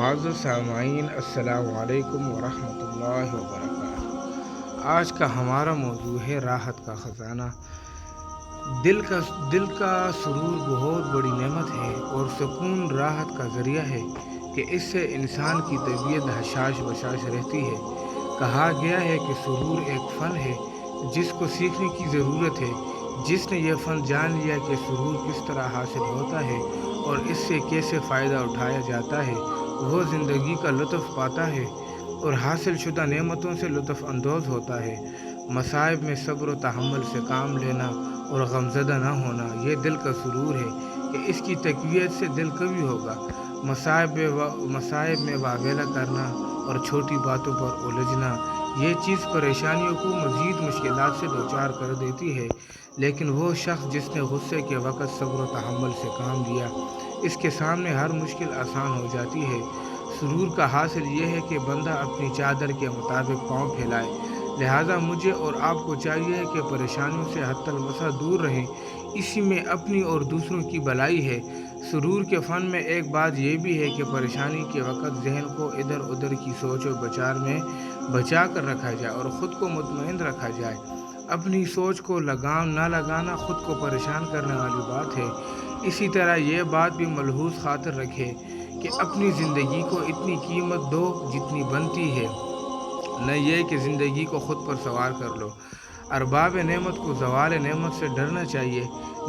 معزز سامعین، السلام علیکم ورحمۃ اللہ وبرکاتہ۔ آج کا ہمارا موضوع ہے راحت کا خزانہ۔ دل کا سرور بہت بڑی نعمت ہے اور سکون راحت کا ذریعہ ہے کہ اس سے انسان کی طبیعت حشاش بشاش رہتی ہے۔ کہا گیا ہے کہ سرور ایک فن ہے جس کو سیکھنے کی ضرورت ہے۔ جس نے یہ فن جان لیا کہ سرور کس طرح حاصل ہوتا ہے اور اس سے کیسے فائدہ اٹھایا جاتا ہے، وہ زندگی کا لطف پاتا ہے اور حاصل شدہ نعمتوں سے لطف اندوز ہوتا ہے۔ مصائب میں صبر و تحمل سے کام لینا اور غمزدہ نہ ہونا، یہ دل کا سرور ہے کہ اس کی تقویت سے دل قوی ہوگا۔ مصائب میں واویلا کرنا اور چھوٹی باتوں پر الجھنا، یہ چیز پریشانیوں کو مزید مشکلات سے دوچار کر دیتی ہے، لیکن وہ شخص جس نے غصے کے وقت صبر و تحمل سے کام لیا، اس کے سامنے ہر مشکل آسان ہو جاتی ہے۔ سرور کا حاصل یہ ہے کہ بندہ اپنی چادر کے مطابق پاؤں پھیلائے۔ لہٰذا مجھے اور آپ کو چاہیے کہ پریشانیوں سے حتی المسا دور رہیں، اسی میں اپنی اور دوسروں کی بھلائی ہے۔ سرور کے فن میں ایک بات یہ بھی ہے کہ پریشانی کے وقت ذہن کو ادھر ادھر کی سوچ و بچار میں بچا کر رکھا جائے اور خود کو مطمئن رکھا جائے۔ اپنی سوچ کو لگام نہ لگانا خود کو پریشان کرنے والی بات ہے۔ اسی طرح یہ بات بھی ملحوظ خاطر رکھے کہ اپنی زندگی کو اتنی قیمت دو جتنی بنتی ہے، نہ یہ کہ زندگی کو خود پر سوار کر لو۔ ارباب نعمت کو زوال نعمت سے ڈرنا چاہیے۔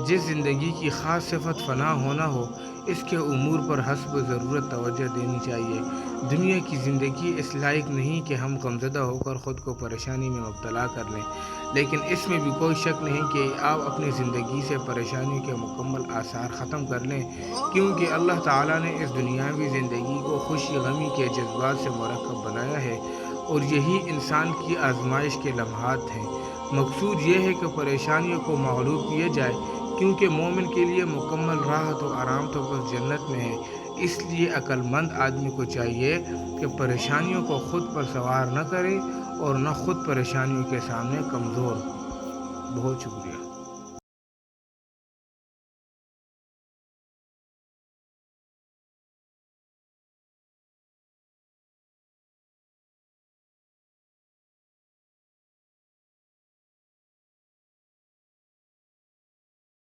جس زندگی کی خاص صفت فنا ہونا ہو، اس کے امور پر حسب ضرورت توجہ دینی چاہیے۔ دنیا کی زندگی اس لائق نہیں کہ ہم غمزدہ ہو کر خود کو پریشانی میں مبتلا کر لیں، لیکن اس میں بھی کوئی شک نہیں کہ آپ اپنی زندگی سے پریشانیوں کے مکمل آثار ختم کر لیں، کیونکہ اللہ تعالیٰ نے اس دنیاوی زندگی کو خوشی غمی کے جذبات سے مرکب بنایا ہے اور یہی انسان کی آزمائش کے لمحات ہیں۔ مقصود یہ ہے کہ پریشانیوں کو مغلوب کیا جائے، کیونکہ مومن کے لیے مکمل راحت و آرام تو بس جنت میں ہے۔ اس لیے عقل مند آدمی کو چاہیے کہ پریشانیوں کو خود پر سوار نہ کرے اور نہ خود پریشانیوں کے سامنے کمزور ہو۔ بہت شکریہ۔